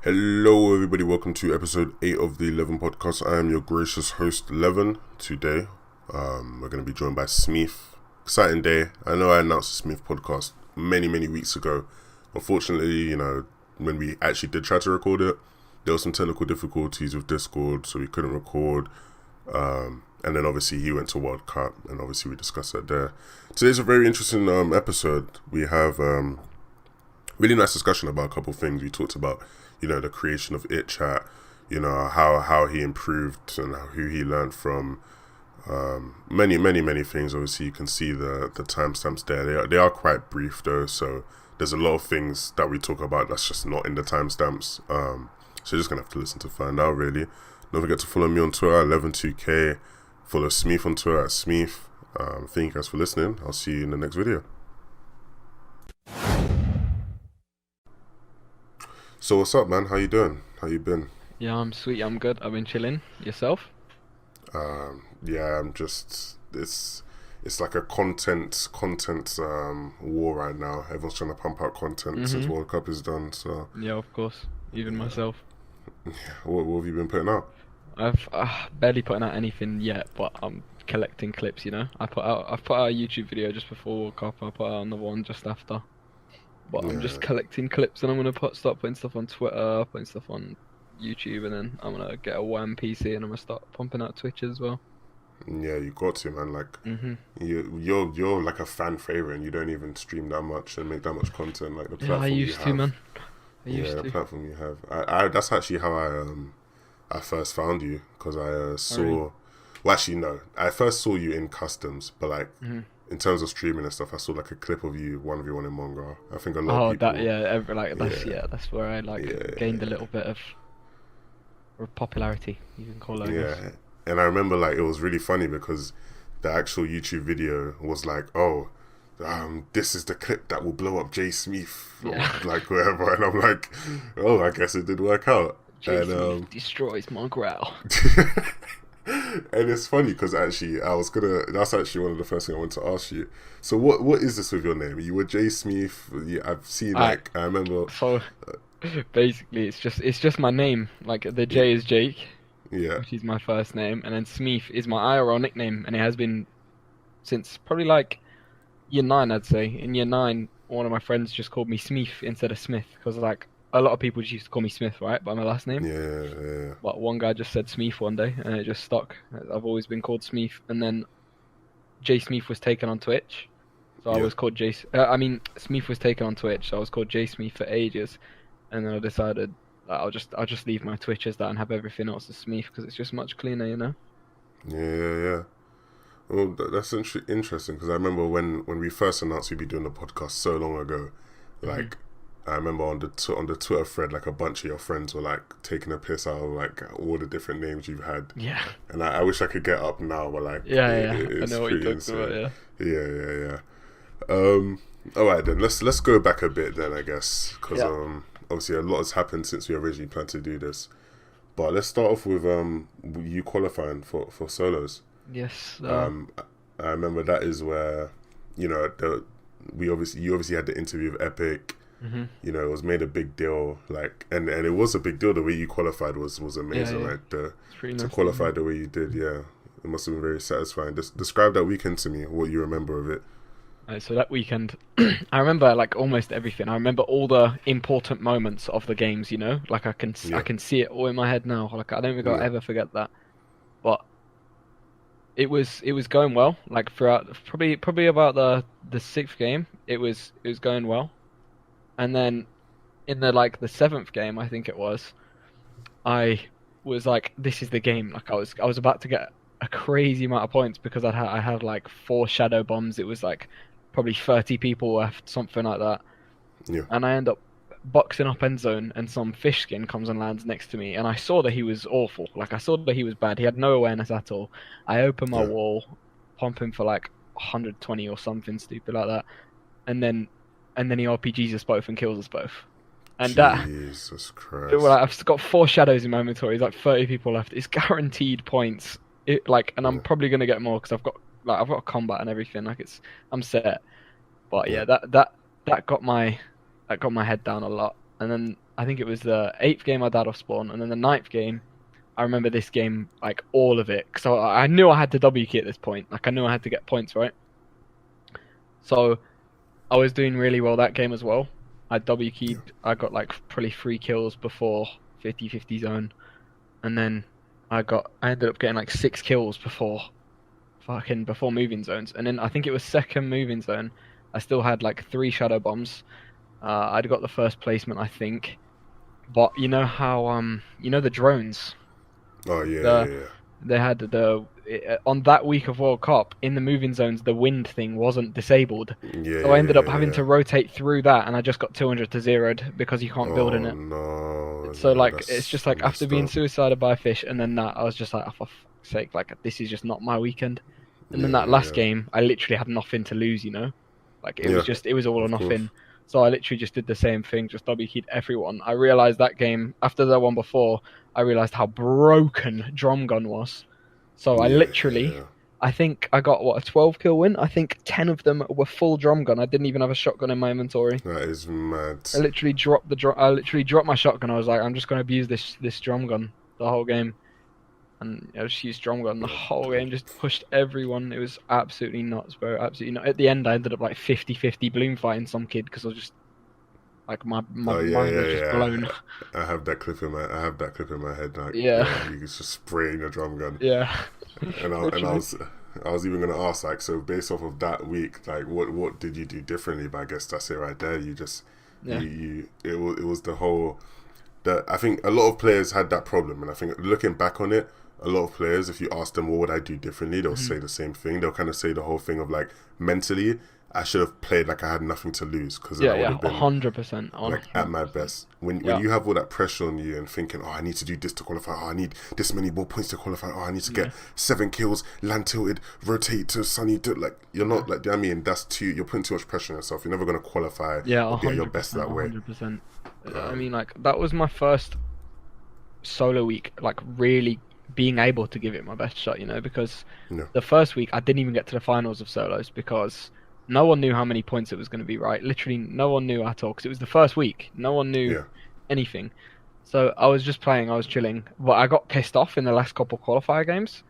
Hello, everybody. Welcome to episode 8 of the Leven Podcast. I am your gracious host, Leven. Today, we're going to be joined by Smeef. Exciting day. I know I announced the Smeef podcast many weeks ago. Unfortunately, when we actually did try to record it, there were some technical difficulties with Discord, so we couldn't record. And then obviously he went to World Cup, and obviously we discussed that there. Today's a very interesting episode. We have really nice discussion about a couple of things. We talked about the creation of itchat, how he improved and who he learned from, many things. Obviously, you can see the timestamps there. They are quite brief though, so there's a lot of things that we talk about that's just not in the timestamps. So you're just gonna have to listen to find out. Really, don't forget to follow me on Twitter, 112k. Follow Smeef on Twitter at Smeef. Thank you guys for listening. I'll see you in the next video. So what's up, man? How you doing? How you been? Yeah, I'm sweet. I'm good. I've been chilling. Yourself? Yeah, I'm just it's like a content war right now. Everyone's trying to pump out content since World Cup is done. So Yeah, of course. Even myself. yeah, what have you been putting out? I've barely putting out anything yet, but I'm collecting clips. I've put out a YouTube video just before World Cup. I put out another one just after. But I'm just collecting clips, and I'm gonna start putting stuff on Twitter, putting stuff on YouTube, and then I'm gonna get a WAM PC and I'm gonna start pumping out Twitch as well. Yeah, you got to, man. Like you're like a fan favorite, and you don't even stream that much and make that much content. Like the platform I used to, man. The platform you have. I that's actually how I first found you, because I saw. really? Well, actually, no. I first saw you in customs, but like in terms of streaming and stuff, I saw like a clip of you 1v1 in Mongo. I think a lot of people. That's where I gained a little bit of popularity. You can call it. I guess. And I remember like it was really funny because the actual YouTube video was like, this is the clip that will blow up J Smeef, or like whatever, and I'm like, I guess it did work out. J Smeef destroys my growl. And it's funny because actually that's actually one of the first things I wanted to ask you. So what is this with your name? You were J Smeef. Yeah, I've seen I remember. So basically it's just my name. Like the J is Jake, which is my first name, and then Smeef is my IRL nickname, and it has been since probably like year 9, I'd say. In year 9, one of my friends just called me Smeef instead of Smith, because like a lot of people just used to call me Smith, right, by my last name. Yeah. But one guy just said Smeef one day, and it just stuck. I've always been called Smeef, and then J Smeef was taken on Twitch, so I was called Smeef was taken on Twitch, so I was called J Smeef for ages, and then I decided that I'll just leave my Twitch as that and have everything else as Smeef, because it's just much cleaner, Yeah. Well, that's interesting, because I remember when we first announced we'd be doing the podcast so long ago, like. I remember on the Twitter thread, like a bunch of your friends were like taking a piss out of like all the different names you've had. Yeah. And I wish I could get up now, but like I know what you're talking about. Yeah. All right then, let's go back a bit then, I guess, because obviously a lot has happened since we originally planned to do this. But let's start off with you qualifying for solos. Yes. I remember that is where you obviously had the interview with Epic. It was made a big deal, like, and it was a big deal. The way you qualified was amazing. Like to qualify the way you did, it must have been very satisfying. Describe that weekend to me. What you remember of it? So that weekend, I remember like almost everything. I remember all the important moments of the games. Like I can see it all in my head now. Like I don't think I'll ever forget that. But it was going well. Like throughout, probably about the 6th game, it was going well. And then in the 7th game, I think it was, I was like, this is the game. Like I was about to get a crazy amount of points because I had like 4 shadow bombs. It was like probably 30 people left, something like that. Yeah. And I end up boxing up end zone, and some fish skin comes and lands next to me, and I saw that he was awful. Like I saw that he was bad. He had no awareness at all. I open my wall, pump him for like 120 or something stupid like that, and then he RPGs us both and kills us both. And Jesus Christ. Well, I've got 4 shadows in my inventory. There's like 30 people left. It's guaranteed points. And I'm probably gonna get more because I've got combat and everything. I'm set. But that got my head down a lot. And then I think it was the 8th game I died off spawn, and then the 9th game, I remember this game, like, all of it. So I knew I had to W key at this point. Like, I knew I had to get points, right? So I was doing really well that game as well. I W keyed, I got, like, probably 3 kills before 50-50 zone. And then I ended up getting, like, 6 kills before moving zones. And then I think it was second moving zone. I still had, like, 3 shadow bombs. I'd got the first placement, I think. But you know how, the drones? Oh yeah. They had on that week of World Cup in the moving zones, the wind thing wasn't disabled. Yeah. So I ended up having to rotate through that, and I just got 200 to 0'd because you can't build in it. No. So like, it's just like after being suicided by a fish, and then that, I was just like, oh, for fuck's sake, like this is just not my weekend. And then that last game, I literally had nothing to lose, like it was all or nothing. So I literally just did the same thing, just W keyed everyone. I realized that game, after the one before, I realized how broken Drum Gun was. So I I think I got, a 12 kill win? I think 10 of them were full Drum Gun. I didn't even have a shotgun in my inventory. That is mad. I literally dropped my shotgun. I was like, I'm just going to abuse this Drum Gun the whole game. And I just used Drum Gun the whole game, just pushed everyone. It was absolutely nuts, bro. Absolutely nuts. At the end, I ended up like 50-50 bloom fighting some kid because I was just like my mind was just blown. I have that clip in my head. Like, you just spraying a drum gun. Yeah. And I was even gonna ask, like, so based off of that week, like, what did you do differently? But I guess that's it right there. You just it was the whole that I think a lot of players had that problem, and I think looking back on it, a lot of players, if you ask them what would I do differently, they'll say the same thing. They'll kind of say the whole thing of like, mentally, I should have played like I had nothing to lose, because I would have been 100% like at my best. When you have all that pressure on you and thinking, oh, I need to do this to qualify, oh, I need this many more points to qualify, oh, I need to get 7 kills, land tilted, rotate to sunny, like, you're not like, I mean, you're putting too much pressure on yourself. You're never going to qualify or be at your best that way. 100%. I mean, like, that was my first solo week, like, really being able to give it my best shot, because the first week I didn't even get to the finals of solos because no one knew how many points it was going to be, right? Literally no one knew at all, because it was the first week. No one knew anything. So I was just playing, I was chilling, but I got pissed off in the last couple qualifier games.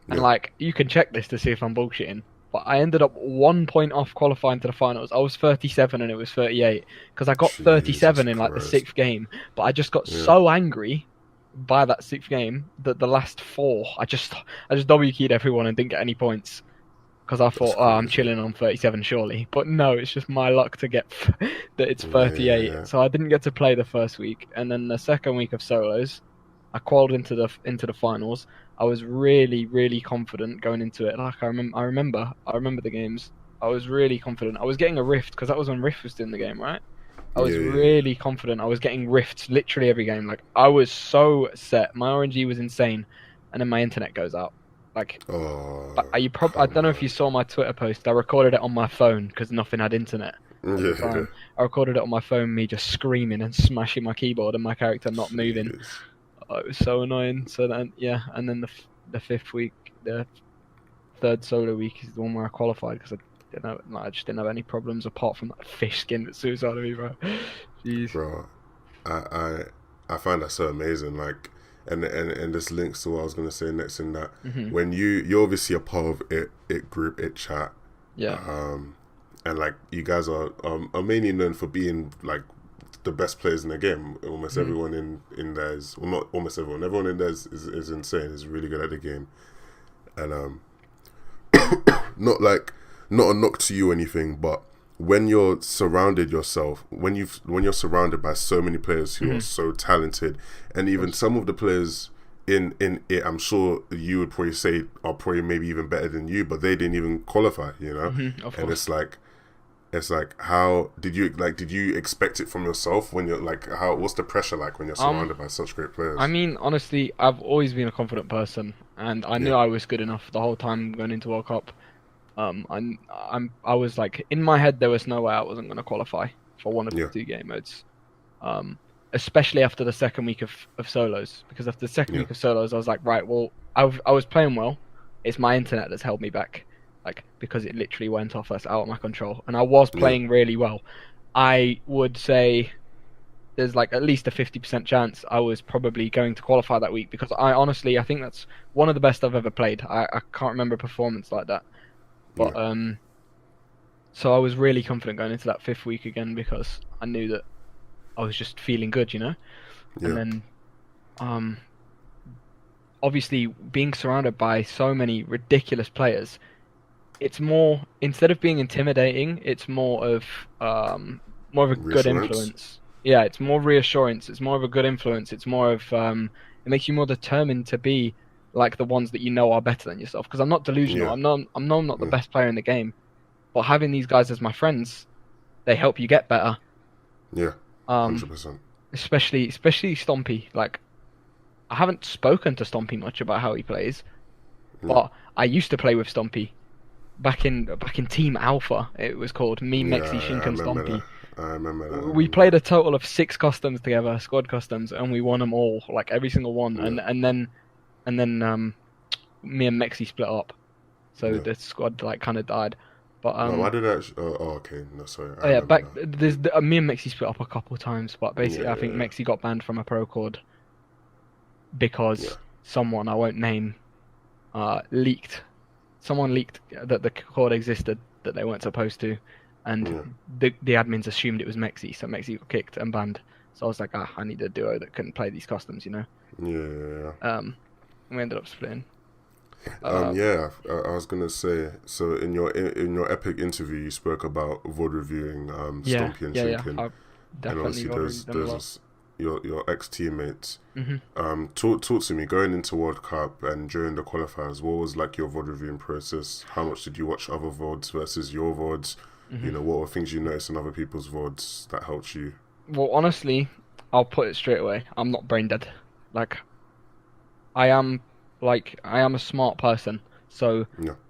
And like, you can check this to see if I'm bullshitting, but I ended up 1 point off qualifying to the finals. I was 37 and it was 38, because I got 37 in like the 6th game, but I just got so angry by that 6th game that the last 4, I just W keyed everyone and didn't get any points, because I thought, I'm chilling on 37 surely. But no, it's just my luck to get that it's 38. So I didn't get to play the first week, and then the second week of solos, I qualified into the finals. I was really, really confident going into it. Like, I remember the games. I was really confident. I was getting a rift, because that was when Rift was in the game, right? I was really confident. I was getting rifts literally every game. Like, I was so set. My RNG was insane, and then my internet goes out. Like, I don't know if you saw my Twitter post. I recorded it on my phone because nothing had internet at the time. I recorded it on my phone, me just screaming and smashing my keyboard and my character not moving. Oh, it was so annoying. So then, and then the 5th week, the 3rd solo week is the one where I qualified, because I just didn't have any problems apart from that fish skin that suicided me, bro. Jeez. Bro, I find that so amazing. Like, and this links to what I was gonna say next, in that when you're obviously a part of it group, it chat. And like, you guys are mainly known for being like the best players in the game. Almost everyone in there is, well, not almost everyone. Everyone in there is insane. Is really good at the game, and not a knock to you or anything, but when you're surrounded when you're surrounded by so many players who are so talented, and even some of the players in it, I'm sure you would probably say are probably maybe even better than you, but they didn't even qualify, and it's like, how did you expect it from yourself when you're like, what's the pressure like when you're surrounded by such great players? I mean, honestly, I've always been a confident person, and I knew I was good enough the whole time going into World Cup. I was like, in my head, there was no way I wasn't going to qualify for one of the 2 game modes, especially after the second week of solos, because after the second week of solos, I was like, right, well, I was playing well. It's my internet that's held me back, like, because it literally went off us out of my control, and I was playing really well. I would say there's like at least a 50% chance I was probably going to qualify that week, because I think that's one of the best I've ever played. I can't remember a performance like that. But so I was really confident going into that 5th week again, because I knew that I was just feeling good, you know? Yeah. And then obviously being surrounded by so many ridiculous players, it's more, instead of being intimidating, it's more of a good influence. Yeah, it's more reassurance. It's more of a good influence. It's more of it makes you more determined to be like the ones that you know are better than yourself. Because I'm not delusional. Yeah. I'm not the best player in the game, but having these guys as my friends, they help you get better. Yeah. 100%. Especially Stompy. Like, I haven't spoken to Stompy much about how he plays, but I used to play with Stompy back in Team Alpha. It was called me, Mexi, Shink, and Stompy. I remember that. We played a total of 6 customs together, squad customs, and we won them all, like every single one. Yeah. And then me and Mexi split up, so the squad like kind of died. But why did that? Okay, no, sorry. Me and Mexi split up a couple of times, but basically I think Mexi got banned from a pro chord because someone I won't name leaked. Someone leaked that the chord existed that they weren't supposed to. And the admins assumed it was Mexi, so Mexi got kicked and banned. So I was like, I need a duo that can play these customs, you know? Yeah. And we ended up splitting. I was gonna say. So in your epic interview, you spoke about VOD reviewing Stompy and Shinkin. Yeah. And obviously there's your ex teammates. Mm-hmm. Talk to me going into World Cup and during the qualifiers. What was like your VOD reviewing process? How much did you watch other VODs versus your VODs? Mm-hmm. You know, what were things you noticed in other people's VODs that helped you? Well, honestly, I'll put it straight away. I'm not brain dead. Like, I am a smart person. So,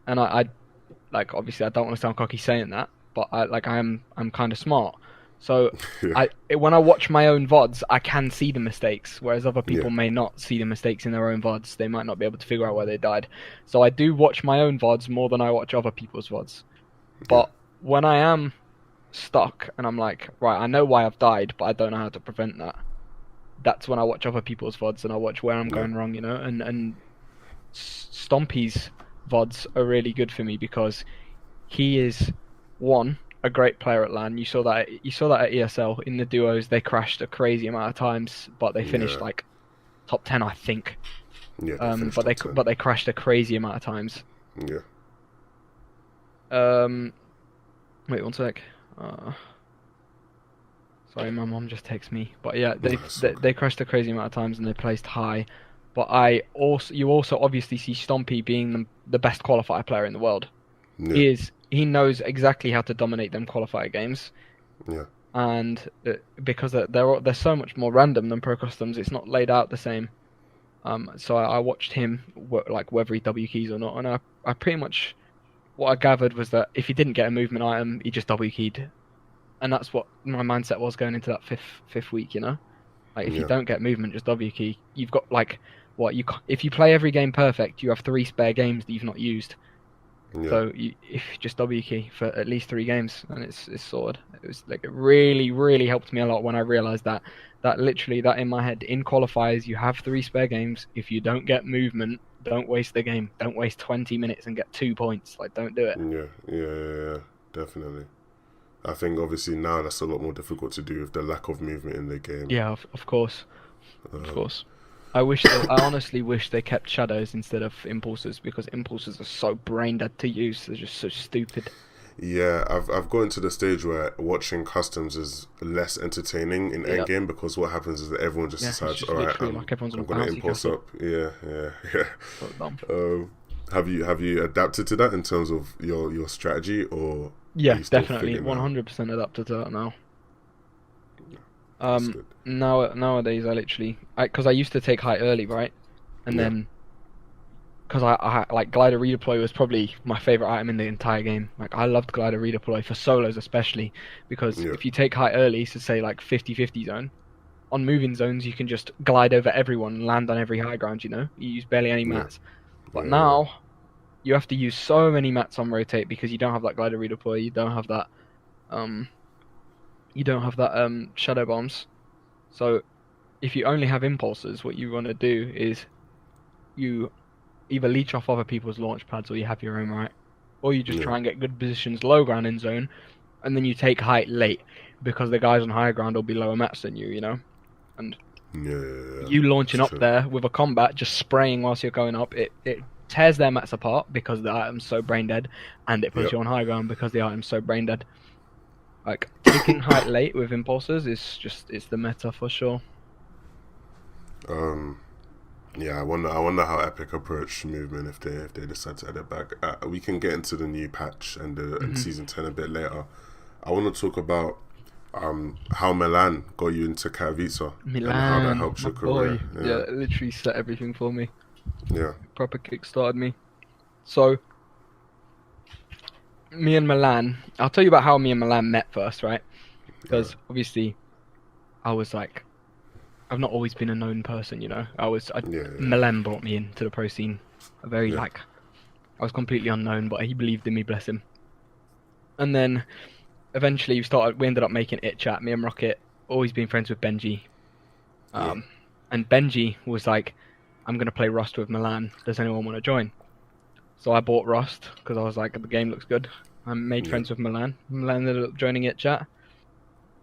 and I like, obviously I don't want to sound cocky saying that, but I'm kind of smart. So when I watch my own VODs, I can see the mistakes, whereas other people may not see the mistakes in their own VODs. They might not be able to figure out where they died. So I do watch my own VODs more than I watch other people's VODs. But when I am stuck and I'm like, right, I know why I've died, but I don't know how to prevent that, that's when I watch other people's VODs and I watch where I'm going wrong, you know? And Stompy's VODs are really good for me because he is, one, a great player at LAN. You saw that at ESL. In the duos, they crashed a crazy amount of times, but they finished like top 10, I think. But they crashed a crazy amount of times. Wait 1 sec. Sorry, my mom just texted me. But yeah, they crashed a crazy amount of times and they placed high. But you also obviously see Stompy being the best qualifier player in the world. He knows exactly how to dominate them qualifier games. And because they're so much more random than pro customs, it's not laid out the same. So I watched him like whether he W keys or not, and I pretty much, what I gathered was that if he didn't get a movement item, he just W keyed, and that's what my mindset was going into that fifth week. You know, like if you don't get movement, just W key. You've got like if you play every game perfect, you have 3 spare games that you've not used. So if you just W key for at least 3 games, and it's sorted. It was like, it really, really helped me a lot when I realized that literally that in my head, in qualifiers, you have 3 spare games. If you don't get movement, don't waste the game. Don't waste 20 minutes and get 2 points. Like, don't do it. Yeah, definitely. I think obviously now that's a lot more difficult to do with the lack of movement in the game. Yeah, of course. Of course. I honestly wish they kept shadows instead of impulses, because impulses are so brain dead to use. They're just so stupid. Yeah, I've gotten to the stage where watching customs is less entertaining in endgame, because what happens is that everyone just decides, all right, I'm going to impulse up. Yeah. Have you adapted to that in terms of your strategy, or? Yeah, definitely, 100% adapted to that now. Nowadays because I used to take height early, right? And then because I like glider redeploy was probably my favorite item in the entire game. Like, I loved glider redeploy for solos especially, because if you take height early, so say like 50-50 zone, on moving zones you can just glide over everyone and land on every high ground, you know? You use barely any mats. But now you have to use so many mats on rotate because you don't have that glider redeploy, you don't have that shadow bombs. So if you only have impulses, what you want to do is you either leech off other people's launch pads or you have your own, right? Or you just try and get good positions low ground in zone, and then you take height late because the guys on high ground will be lower mats than you, you know? And you launching up there with a combat, just spraying whilst you're going up, it tears their mats apart because the item's so brain dead, and it puts you on high ground because the item's so brain dead. Like, taking height late with impulses is just, it's the meta for sure. Yeah, I wonder how Epic approach movement if they decide to add it back. We can get into the new patch and season 10 a bit later. I want to talk about how Milan got you into Katowice and how that helped your career. Yeah, it literally set everything for me. Yeah, proper kickstarted me. So me and Milan, I'll tell you about how me and Milan met first, right? Because obviously I was like, I've not always been a known person, you know. Milan brought me into the pro scene. I was completely unknown, but he believed in me, bless him. And then eventually we ended up making it chat. Me and Rocket, always been friends with Benji. And Benji was like, I'm going to play Rust with Milan. Does anyone want to join? So I bought Rust because I was like, the game looks good. I made friends with Milan. Milan ended up joining it chat.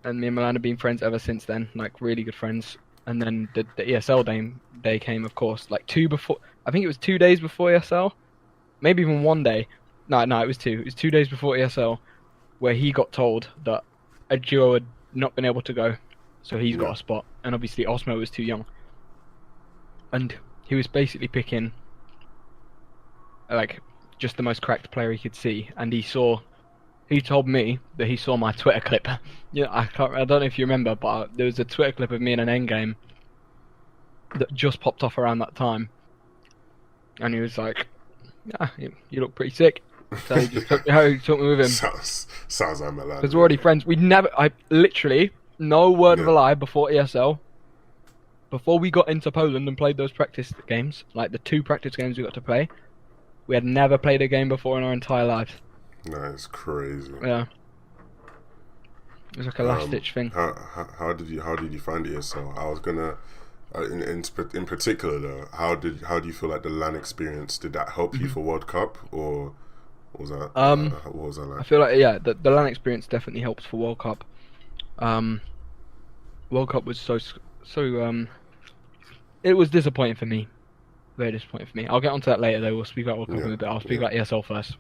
And me and Milan have been friends ever since then, like really good friends. And then the ESL day came, of course, like I think it was 2 days before ESL. Maybe even 1 day. No, it was 2. It was 2 days before ESL where he got told that a duo had not been able to go. So he's got a spot. And obviously Osmo was too young. And he was basically picking like just the most cracked player he could see. And he told me that he saw my Twitter clip. Yeah, I don't know if you remember, but there was a Twitter clip of me in an endgame that just popped off around that time. And he was like, yeah, you look pretty sick. So he just took me with him. Sounds like Milan. Because we're already friends. I literally, no word of a lie, before ESL, before we got into Poland and played those practice games, like the 2 practice games we got to play, we had never played a game before in our entire lives. That's crazy. Yeah. It was like a last ditch thing. How did you find ESL? I was gonna, in particular though, how do you feel like the LAN experience? Did that help you for World Cup, or was that what was that like? I feel like the LAN experience definitely helps for World Cup. World Cup was so it was disappointing for me. Very disappointing for me. I'll get onto that later though. We'll speak about World Cup in a bit. I'll speak about ESL first.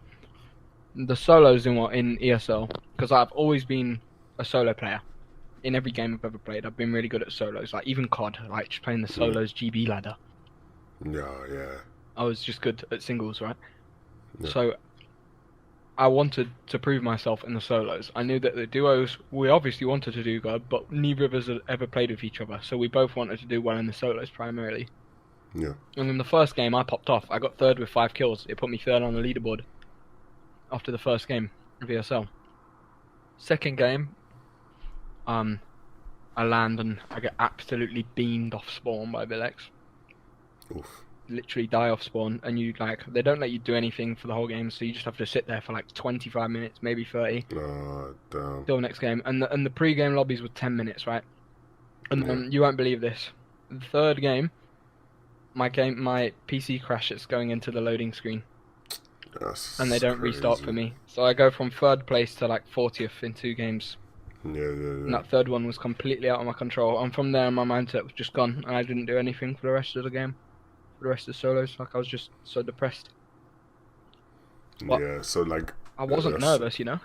The solos in ESL, because I've always been a solo player. In every game I've ever played, I've been really good at solos. Like even COD, like just playing the solos GB ladder. Yeah. I was just good at singles, right? Yeah. So I wanted to prove myself in the solos. I knew that the duos, we obviously wanted to do good, but neither of us had ever played with each other. So we both wanted to do well in the solos primarily. Yeah. And in the first game, I popped off. I got 3rd with 5 kills. It put me 3rd on the leaderboard after the first game of ESL. Second game, I land and I get absolutely beamed off spawn by Vilex. Oof. Literally die off spawn, and they don't let you do anything for the whole game, so you just have to sit there for like 25 minutes, maybe 30. Oh, damn. Till next game, and the pre-game lobbies were 10 minutes, right? And you won't believe this. The 3rd game, my PC crashes going into the loading screen. And they don't restart for me. So I go from 3rd place to like 40th in 2 games. Yeah. And that 3rd one was completely out of my control. And from there, my mindset was just gone. And I didn't do anything for the rest of the game. For the rest of the solos. Like, I was just so depressed. But so like... I wasn't nervous, you know?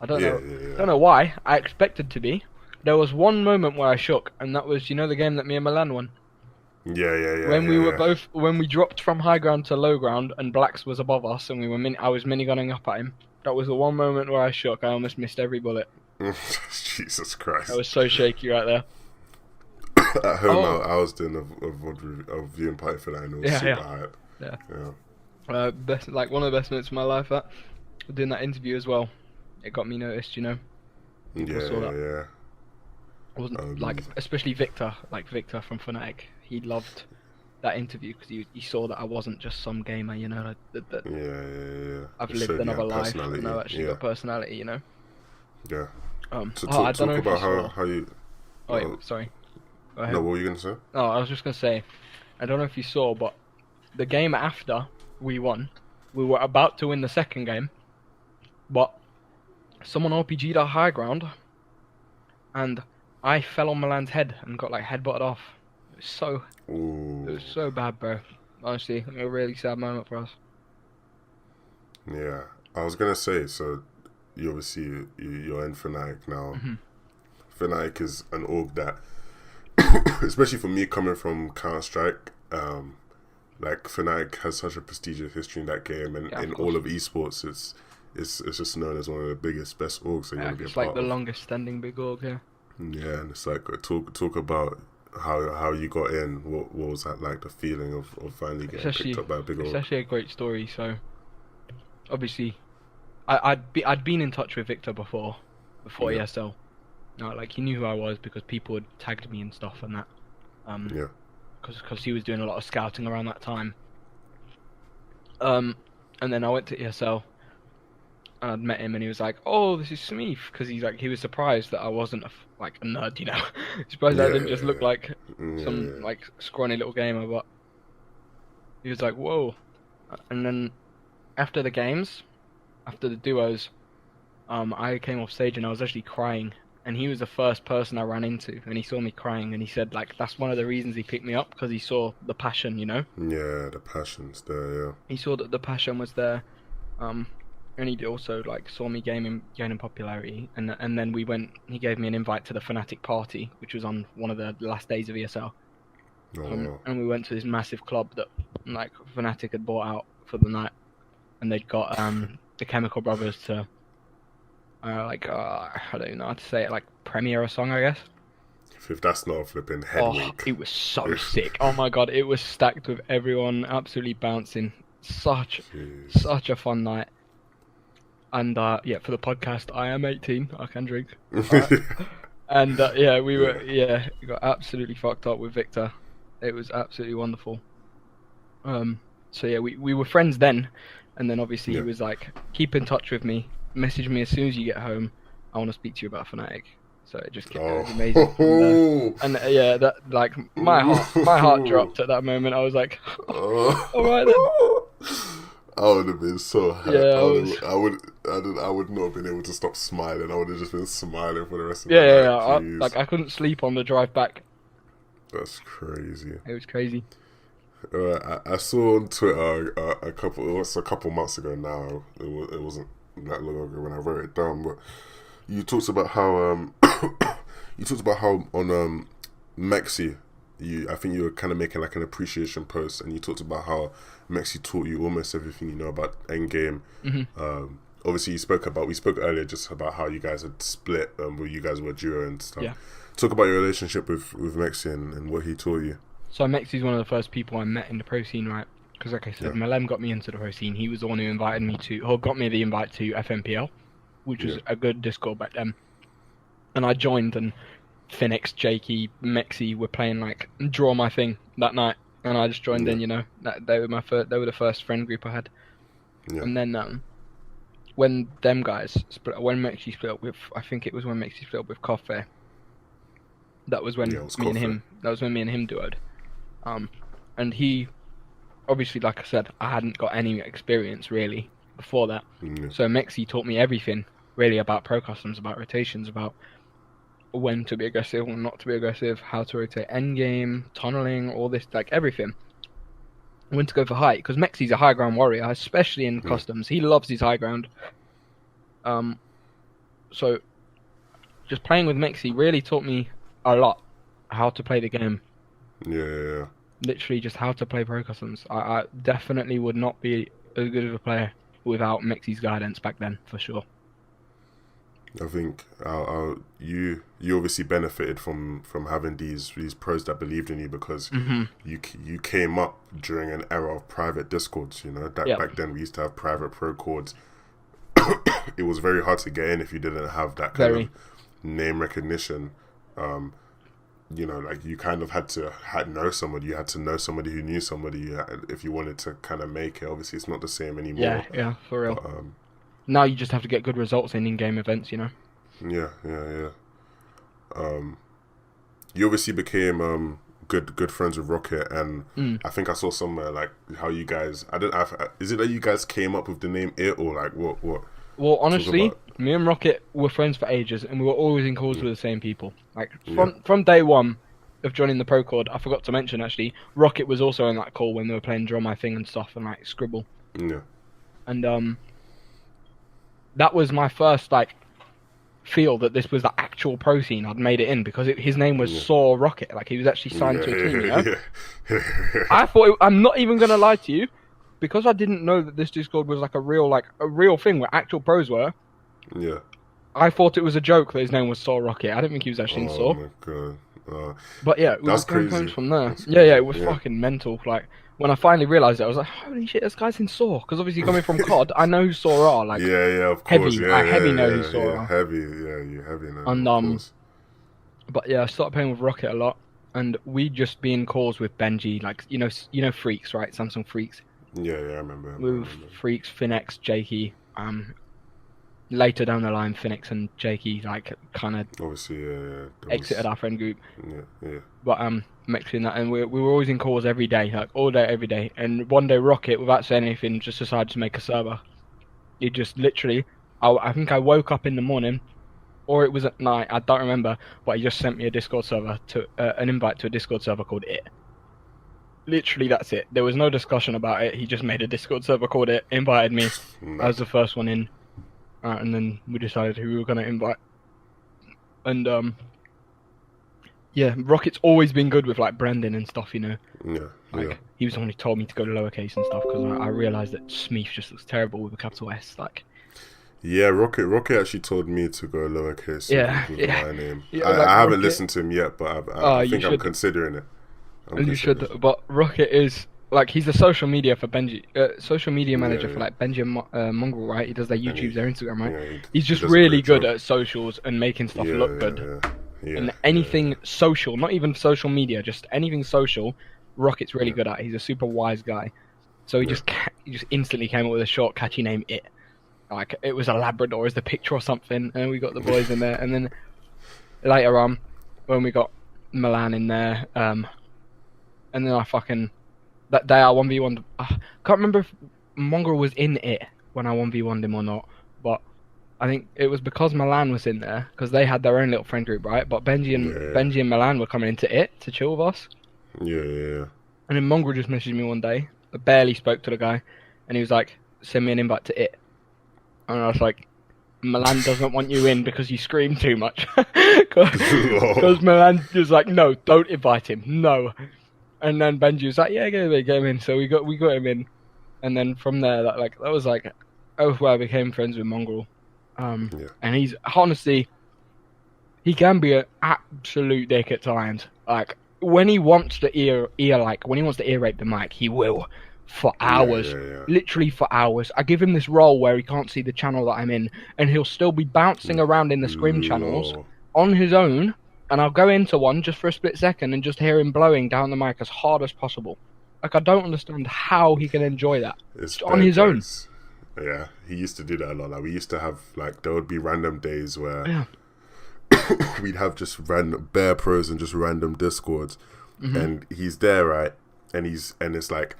I don't know. Don't know why. I expected to be. There was one moment where I shook. And that was, the game that me and Milan won. Yeah. When we dropped from high ground to low ground and Blacks was above us and I was minigunning up at him, that was the one moment where I shook. I almost missed every bullet. Jesus Christ. I was so shaky right there. At home, I was doing a viewing party for that, and it was super hype. Yeah. One of the best minutes of my life. That doing that interview as well, it got me noticed. Yeah. I wasn't especially Victor from Fnatic. He loved that interview because he saw that I wasn't just some gamer, I've lived another life and I've actually got personality, Yeah. So talk about how you... sorry. Go ahead. No, what were you gonna say? Oh, I was just gonna say, I don't know if you saw, but the game after we won, we were about to win the second game, but someone RPG'd our high ground, and I fell on Milan's head and got like headbutted off. It was so bad, bro. Honestly, a really sad moment for us. Yeah, I was gonna say. So, you obviously you're in Fnatic now. Mm-hmm. Fnatic is an org that, especially for me coming from Counter Strike, like Fnatic has such a prestigious history in that game, and in all of esports, it's just known as one of the biggest, best orgs that you want to be a part of. It's like the longest standing big org here. Yeah, and it's like talk about how you got in. What was that like? The feeling of finally getting picked up by a big org. It's actually a great story. So, obviously, I'd been in touch with Victor before ESL. No, like he knew who I was because people had tagged me and stuff and that. Because he was doing a lot of scouting around that time. And then I went to ESL, and I'd met him, and he was like, "Oh, this is Smeef," because he was surprised that I wasn't a nerd, you know. Surprised I didn't just look like some like scrawny little gamer, but he was like, "Whoa!" And then after the games, after the duos, I came off stage and I was actually crying. And he was the first person I ran into, and he saw me crying, and he said, like, that's one of the reasons he picked me up, because he saw the passion, you know? Yeah, the passion's there, yeah. He saw that the passion was there, and he also, like, saw me gaining popularity, and then he gave me an invite to the Fnatic party, which was on one of the last days of ESL. And we went to this massive club that, like, Fnatic had bought out for the night, and they'd got the Chemical Brothers to... I don't even know how to say it, like premiere a song, I guess. If that's not a flipping headwick. It was so sick. Oh my god, it was stacked with everyone absolutely bouncing. Such a fun night. And yeah, for the podcast, I am 18. I can drink. And yeah, we got absolutely fucked up with Victor. It was absolutely wonderful. So yeah, we were friends then, and then obviously he was like, keep in touch with me. Message me as soon as you get home. I want to speak to you about Fnatic. So it just it was amazing. And yeah, that like my heart dropped at that moment. I was like, all right then. I would have been so happy. Yeah, I would not have been able to stop smiling. I would have just been smiling for the rest of the night. I couldn't sleep on the drive back. That's crazy. It was crazy. I saw on Twitter a couple months ago now. It wasn't that long ago when I wrote it down, but you talked about how on Mexi, I think you were kind of making like an appreciation post, and you talked about how Mexi taught you almost everything you know about endgame. Obviously we spoke earlier just about how you guys had split, where you guys were duo and stuff. Yeah. Talk about your relationship with Mexi and what he taught you. So Mexi's one of the first people I met in the pro scene, right? Because like I said, Malem got me into the pro scene. He was the one who got me the invite to FMPL, which was a good Discord back then. And I joined, and Phoenix, Jakey, Mexi were playing like Draw My Thing that night, and I just joined in. You know, they were the first friend group I had. Yeah. And then when Mexi split up with, I think it was when Mexi split up with Coffee. That was when me and him duoed. And he. Obviously, like I said, I hadn't got any experience really before that. So Mexi taught me everything really about pro customs, about rotations, about when to be aggressive, when not to be aggressive, how to rotate endgame, tunneling, all this, like everything. When to go for height, because Mexi's a high ground warrior, especially in customs. He loves his high ground. So just playing with Mexi really taught me a lot how to play the game. Yeah. Literally just how to play pro customs. I definitely would not be as good of a player without Mexi's guidance back then, for sure. I think you obviously benefited from having these pros that believed in you, because you came up during an era of private discords. You know, back then we used to have private pro cords. It was very hard to get in if you didn't have that kind of name recognition. You know, like you kind of had to know somebody. You had to know somebody who knew somebody if you wanted to kind of make it. Obviously, it's not the same anymore. Yeah, for real. But, now you just have to get good results in in-game events, you know. Yeah. you obviously became good friends with Rocket, and I think I saw somewhere like how you guys. Is it that you guys came up with the name It, or like what? Well, honestly, me and Rocket were friends for ages, and we were always in calls with the same people. Like from day one of joining the Pro Chord, I forgot to mention actually, Rocket was also in that call when they were playing Draw My Thing and stuff, and like Scribble. Yeah. And that was my first like feel that this was the actual pro scene. I'd made it in because his name was Saw Rocket. Like he was actually signed to a team. You know? I thought I'm not even gonna lie to you, because I didn't know that this Discord was like a real thing where actual pros were. Yeah. I thought it was a joke that his name was Saw Rocket. I didn't think he was actually in Saw. Oh my god. But yeah, we were crazy. From there. Yeah, it was fucking mental. Like when I finally realised it, I was like, holy shit, this guy's in Saw. Because obviously coming from COD, I know who Saw are. Like of course. Heavy. I heavy know who Saw are. Heavy, you heavy know. And but yeah, I started playing with Rocket a lot, and we'd just be in calls with Benji, like you know Freaks, right? Samsung Freaks. Yeah, I remember. With Freaks, Finex, Jakey. Later down the line, Finex and Jakey like kind of obviously exited our friend group. Yeah. But mixing that, and we were always in calls every day, like all day, every day. And one day, Rocket, without saying anything, just decided to make a server. He just literally, I think I woke up in the morning, or it was at night, I don't remember. But he just sent me a Discord server an invite to a Discord server called It. Literally, that's it. There was no discussion about it. He just made a Discord server called It, invited me. I was the first one in. And then we decided who we were going to invite. And, yeah, Rocket's always been good with, like, branding and stuff, you know? Yeah, he was the one who told me to go to lowercase and stuff, because I realised that Smeef just looks terrible with a capital S, like... Yeah, Rocket actually told me to go lowercase with my name. Yeah, I haven't listened to him yet, but I think I'm considering it. You should, but Rocket is... Like, he's a social media for Benji, social media manager for like Benji and Mongrel, right? He does their YouTubes, their Instagram, right? Yeah, he's just really good at socials and making stuff look good. And anything social, not even social media, just anything social, Rocket's really good at. He's a super wise guy. So he just instantly came up with a short, catchy name, It. Like, it was a Labrador as the picture or something, and we got the boys in there. And then later on, when we got Milan in there, and then I fucking... That day I 1v1'd... I can't remember if Mongrel was in It when I 1v1'd him or not, but I think it was because Milan was in there, because they had their own little friend group, right? But Benji and Milan were coming into It to chill with us. Yeah. And then Mongrel just messaged me one day. I barely spoke to the guy, and he was like, send me an invite to It. And I was like, Milan doesn't want you in because you scream too much. Because Milan was like, no, don't invite him, no. And then Benji was like, yeah, get him in. So we got him in. And then from there, that was like, where I became friends with Mongrel. And he's, honestly, he can be an absolute dick at times. Like, when he wants to when he wants to ear rape the mic, he will. For hours. Literally for hours. I give him this role where he can't see the channel that I'm in, and he'll still be bouncing around in the scrim channels on his own. And I'll go into one just for a split second and just hear him blowing down the mic as hard as possible. Like, I don't understand how he can enjoy that. It's on his own. Yeah, he used to do that a lot. Like, we used to have, like, there would be random days where we'd have just random bare pros and just random discords. And he's there, right? And it's like,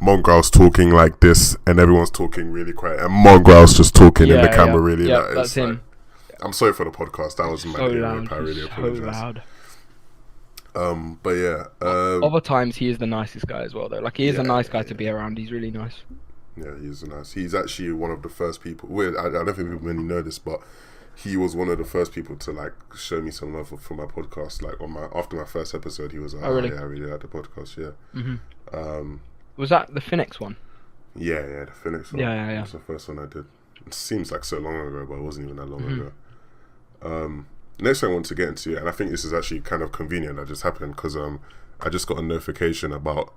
Mongrel's talking like this, and everyone's talking really quiet. And Mongrel's just talking in the camera really loud. Yeah, that's him. I'm sorry for the podcast. That was my name. I really apologize. Loud. But yeah. Other times he is the nicest guy as well, though. Like, he is a nice guy to be around. He's really nice. Yeah, he's nice. He's actually one of the first people. I don't think people really know this, but he was one of the first people to like show me some love for my podcast. Like after my first episode, he was like, "Oh, really? Yeah, I really like the podcast." Yeah. Was that the Finex one? Yeah, the Finex one. Yeah. That's the first one I did. It seems like so long ago, but it wasn't even that long ago. Next thing I want to get into, and I think this is actually kind of convenient that just happened, because I just got a notification about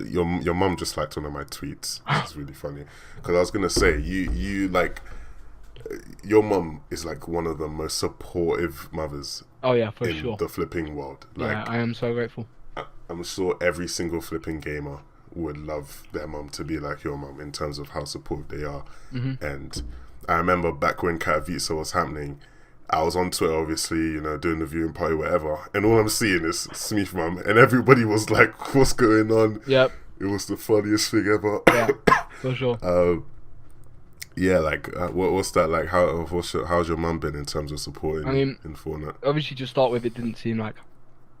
your mum just liked one of my tweets, which is really funny. Because I was gonna say you like your mum is like one of the most supportive mothers. Oh yeah, for in sure. the flipping world. Like, yeah, I am so grateful. I'm sure every single flipping gamer would love their mum to be like your mum in terms of how supportive they are. And I remember back when Katowice was happening, I was on Twitter, obviously, doing the viewing party, whatever, and all I'm seeing is Smeef mum, and everybody was like, "What's going on?" Yep. It was the funniest thing ever. Yeah, for sure. What's that like? How's your mum been in terms of supporting in Fortnite? Obviously, to start with, it didn't seem like,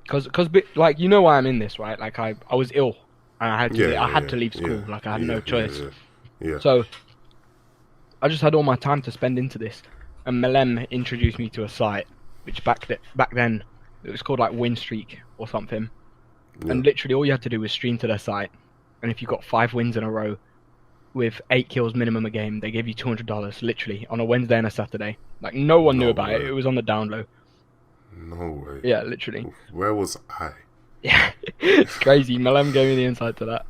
because like why I'm in this, right? Like I was ill and I had to leave school. Like I had no choice. Yeah. So I just had all my time to spend into this, and Malem introduced me to a site which back then it was called like Win Streak or something, and literally all you had to do was stream to their site, and if you got 5 wins in a row with 8 kills minimum a game, they gave you $200 literally on a Wednesday and a Saturday. Like no one knew about it. It was on the down low. No way. Yeah, literally. Where was I? Yeah, it's crazy. Malem gave me the insight to that.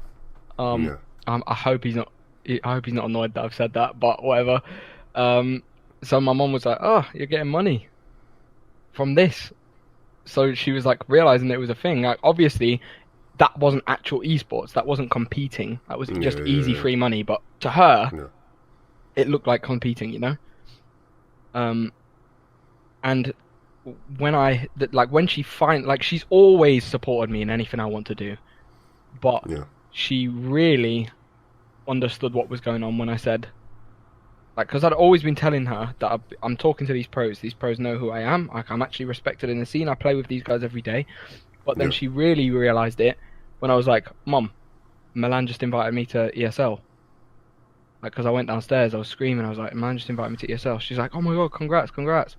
I hope he's not annoyed that I've said that, but whatever. So my mom was like, "Oh, you're getting money from this." So she was like realizing that it was a thing. Like obviously, that wasn't actual esports. That wasn't competing. That was just easy free money. But to her, it looked like competing, And when she's always supported me in anything I want to do, but she really understood what was going on when I said, because I'd always been telling her that I'm talking to these pros. These pros know who I am. Like I'm actually respected in the scene. I play with these guys every day. But then she really realized it when I was like, "Mom, Milan just invited me to ESL." Like, because I went downstairs, I was screaming. I was like, "Milan just invited me to ESL." She's like, "Oh my god, congrats!"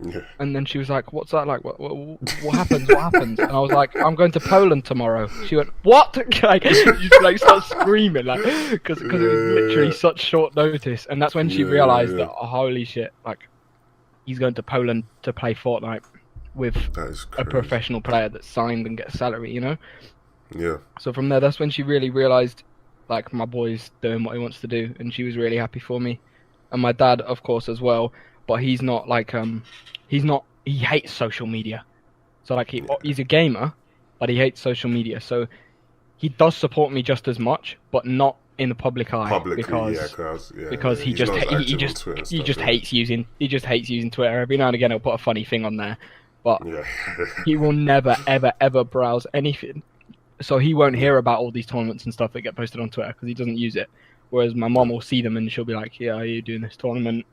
Yeah. And then she was like, "What's that like? What happens? What happens?" And I was like, "I'm going to Poland tomorrow." She went, "What?" Like, she started screaming, like, because it was literally such short notice. And that's when she realized that, oh, holy shit, like, he's going to Poland to play Fortnite with a professional player that's signed and gets salary, Yeah. So from there, that's when she really realized, like, my boy's doing what he wants to do, and she was really happy for me, and my dad, of course, as well. But he's not like he hates social media. So like he's a gamer, but he hates social media. So he does support me just as much, but not in the public eye because he just hates using Twitter. Every now and again he'll put a funny thing on there, but he will never ever browse anything. So he won't hear about all these tournaments and stuff that get posted on Twitter because he doesn't use it. Whereas my mom will see them and she'll be like, "Yeah, are you doing this tournament?"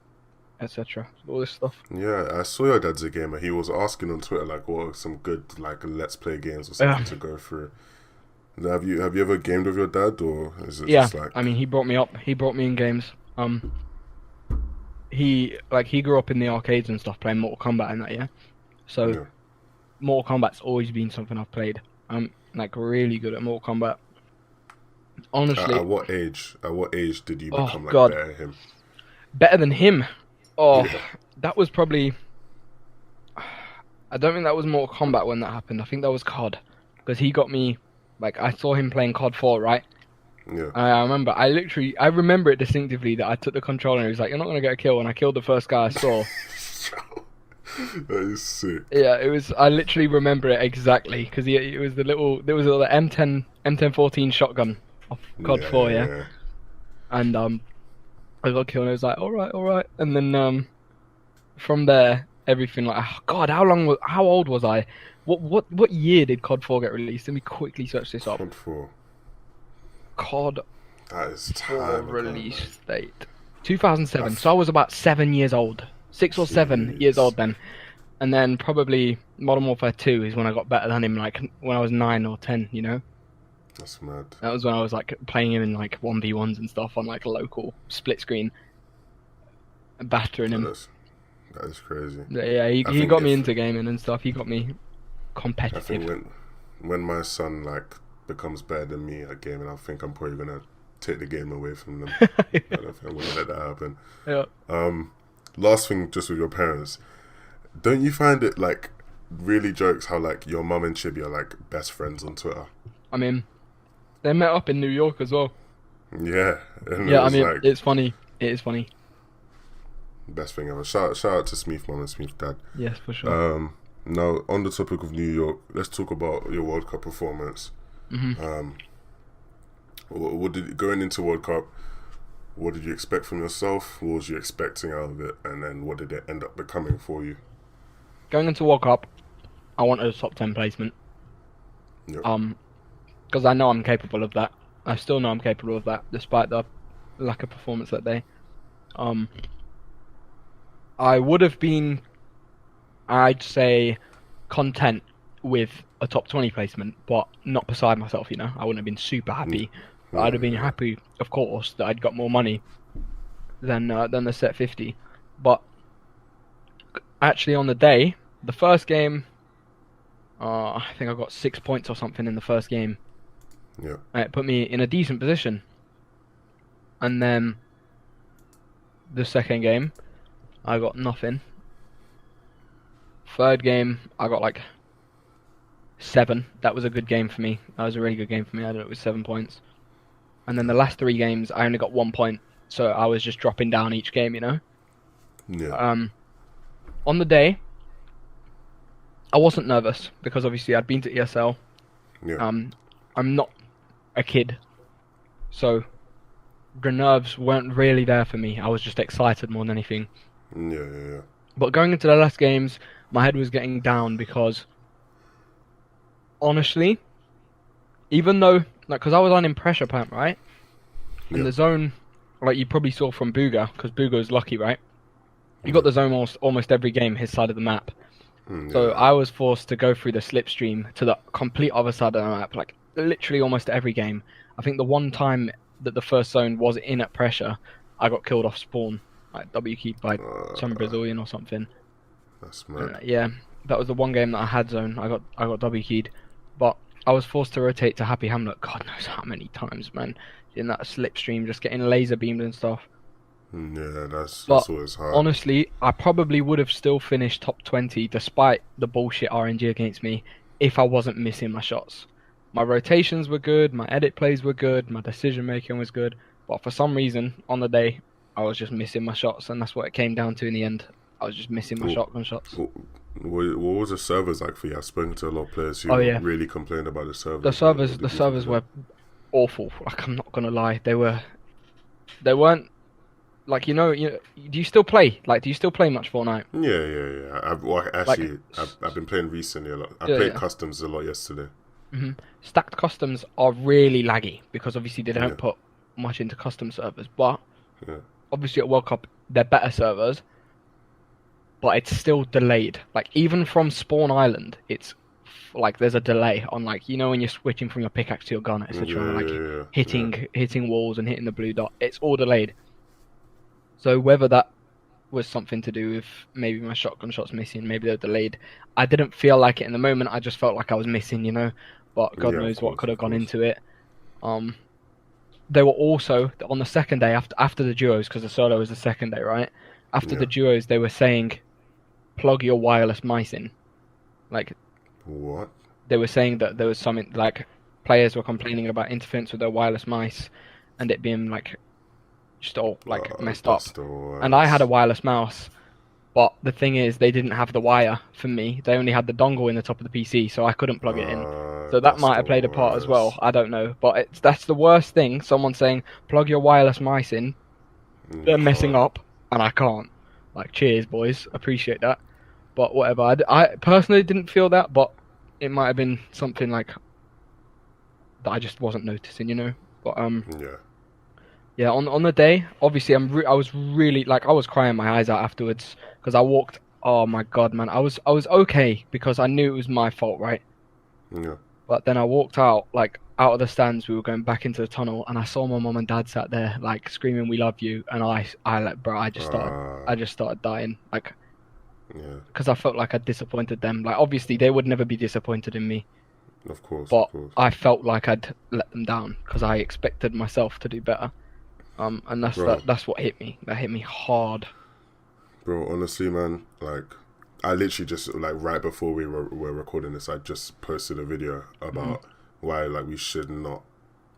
etc. All this stuff. Yeah, I saw your dad's a gamer. He was asking on Twitter like, what are some good like let's play games or something to go through. Have you ever gamed with your dad, or is it just like? I mean, he brought me up. He brought me in games. He grew up in the arcades and stuff, playing Mortal Kombat and that. Yeah, so Mortal Kombat's always been something I've played. I'm like really good at Mortal Kombat. Honestly, at what age did you become better than him? Better than him? Oh, that was probably. I don't think that was Mortal Kombat when that happened. I think that was COD, because he got me. Like I saw him playing COD 4, right? Yeah. I remember it distinctively that I took the controller and he was like, "You're not gonna get a kill," and I killed the first guy I saw. That is sick. Yeah, it was. I literally remember it exactly because there was a little M1014 shotgun of COD 4, yeah. And I got killed and I was like, all right. And then from there, everything like, oh God, how old was I? What year did COD 4 get released? Let me quickly search this up. COD 4. COD that is 4 release date 2007. So I was about 7 years old, 6 or 7 years old then. And then probably Modern Warfare 2 is when I got better than him, like when I was 9 or 10, That's mad. That was when I was like playing him in like 1v1s and stuff on like a local split screen, and battering him. That is crazy. Yeah, he got me into gaming and stuff. He got me competitive. I think when my son like becomes better than me at gaming, I think I'm probably gonna take the game away from them. I don't think I'm gonna let that happen. Yeah. Last thing, just with your parents, don't you find it like really jokes how like your mum and Chibi are like best friends on Twitter? I mean, they met up in New York as well. Yeah. Yeah, I mean, it's funny. It is funny. Best thing ever. Shout out to Smeef mum and Smeef dad. Yes, for sure. Now, on the topic of New York, let's talk about your World Cup performance. Mm-hmm. Going into World Cup, what did you expect from yourself? What was you expecting out of it? And then what did it end up becoming for you? Going into World Cup, I wanted a top 10 placement. Yep. Because I know I'm capable of that. I still know I'm capable of that, despite the lack of performance that day. I would have been, I'd say, content with a top 20 placement, but not beside myself, you know? I wouldn't have been super happy. But I'd have been happy, of course, that I'd got more money than the set 50. But actually on the day, the first game, I think I got 6 points or something in the first game. Yeah. It put me in a decent position. And then the second game, I got nothing. Third game, I got like 7. That was a good game for me. That was a really good game for me. I did it with 7 points. And then the last 3 games, I only got 1 point. So I was just dropping down each game, you know? Yeah. On the day, I wasn't nervous because obviously I'd been to ESL. Yeah. I'm not a kid. So the nerves weren't really there for me. I was just excited more than anything. Yeah. But going into the last games, my head was getting down because, honestly, even though, like, because I was on in pressure plant, right? And the zone, like you probably saw from Booga, because Booga was lucky, right? You got the zone almost every game, his side of the map. So I was forced to go through the slipstream to the complete other side of the map, like literally almost every game. I think the one time that the first zone was in at pressure, I got killed off spawn, like W keyed by some Brazilian or something. That's mad. Yeah, that was the one game that I had zone. I got W keyed, but I was forced to rotate to Happy Hamlet. God knows how many times, man. In that slipstream, just getting laser beamed and stuff. Yeah, that's always hard. Honestly, I probably would have still finished top 20 despite the bullshit RNG against me if I wasn't missing my shots. My rotations were good, my edit plays were good, my decision making was good, but for some reason on the day I was just missing my shots, and that's what it came down to in the end. I was just missing my shotgun shots. What was the servers like for you? I've spoken to a lot of players who really complained about the servers. The servers were awful. Like, I'm not gonna lie, they weren't. Like, do you still play? Like, do you still play much Fortnite? Yeah. I've been playing recently a lot. I played customs a lot yesterday. Mm-hmm. Stacked customs are really laggy because obviously they don't put much into custom servers. But obviously at World Cup they're better servers, but it's still delayed. Like, even from Spawn Island, it's like there's a delay on, like, when you're switching from your pickaxe to your gun, etc. Hitting walls and hitting the blue dot. It's all delayed. So whether that was something to do with maybe my shotgun shots missing, maybe they're delayed. I didn't feel like it in the moment. I just felt like I was missing, But God knows what could have gone into it. They were also on the second day after the duos, because the solo was the second day, right? After the duos, they were saying, plug your wireless mice in. Like, what? They were saying that there was something, like, players were complaining about interference with their wireless mice, and it being like just all like messed up. And I had a wireless mouse, but the thing is they didn't have the wire for me. They only had the dongle in the top of the PC, so I couldn't plug it in. So that might have played a part as well. I don't know, but that's the worst thing. Someone saying plug your wireless mice in, they're messing up, and I can't. Like, cheers, boys, appreciate that. But whatever. I personally didn't feel that, but it might have been something like that I just wasn't noticing, But yeah, on the day, obviously I was really, like, I was crying my eyes out afterwards because I walked. Oh my god, man, I was okay because I knew it was my fault, right? Yeah. But then I walked out of the stands. We were going back into the tunnel, and I saw my mum and dad sat there like screaming, "We love you!" And I just started dying, like, because I felt like I disappointed them. Like, obviously they would never be disappointed in me. Of course. But I felt like I'd let them down because I expected myself to do better. And that's what hit me. That hit me hard. Bro, honestly, man, like, I literally just, like, right before we were recording this, I just posted a video about why, like, we should not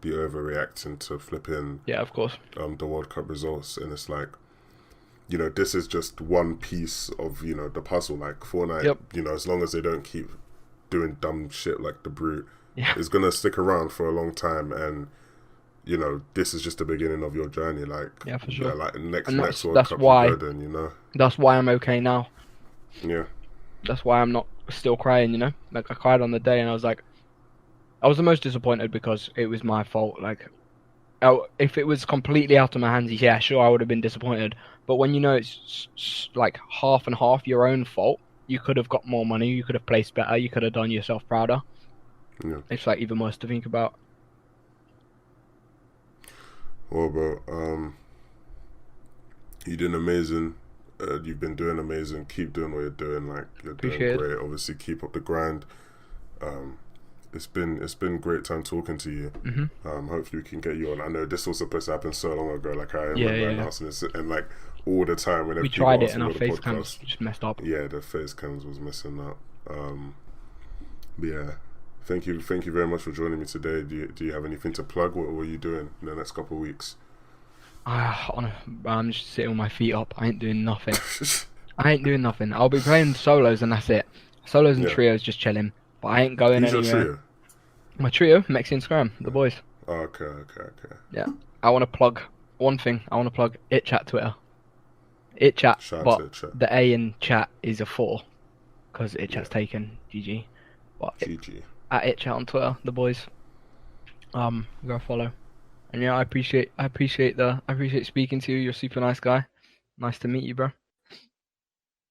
be overreacting to flipping of course the World Cup results. And it's like, this is just one piece of, the puzzle. Like, Fortnite, as long as they don't keep doing dumb shit like the Brute, is gonna stick around for a long time. And you know, this is just the beginning of your journey. Like, Yeah, for sure. like next And World that's Cup why you go then, you know. that's why I'm okay now. Yeah. That's why I'm not still crying, you know? Like, I cried on the day and I was like, I was the most disappointed because it was my fault. Like, oh, if it was completely out of my hands, yeah, sure, I would have been disappointed. But when you know it's like half and half your own fault, you could have got more money, you could have placed better, you could have done yourself prouder. Yeah. It's like even worse to think about. Well, bro, you did amazing. You've been doing amazing. Keep doing what you're doing. Like, you're doing great. Obviously, keep up the grind. It's been great time talking to you. Hopefully we can get you on. I know this was supposed to happen so long ago. Like, I remember announcing this, and like all the time whenever we tried it and our face cams just messed up. Yeah, the face cams was messing up. But yeah, thank you very much for joining me today. Do you have anything to plug? What were you doing in the next couple of weeks? I'm just sitting with my feet up. I ain't doing nothing. I'll be playing solos and that's it. Solos and trios, just chilling. But I ain't going anywhere. Who's your trio? My trio, Mexican Scram, the boys. Okay. Yeah, I want to plug one thing. I want to plug itchat Twitter. Itchat, but the A in chat is a 4 because itchat's taken. GG. But GG. At itchat on Twitter, the boys. Go follow. And yeah, I appreciate speaking to you. You're a super nice guy. Nice to meet you, bro.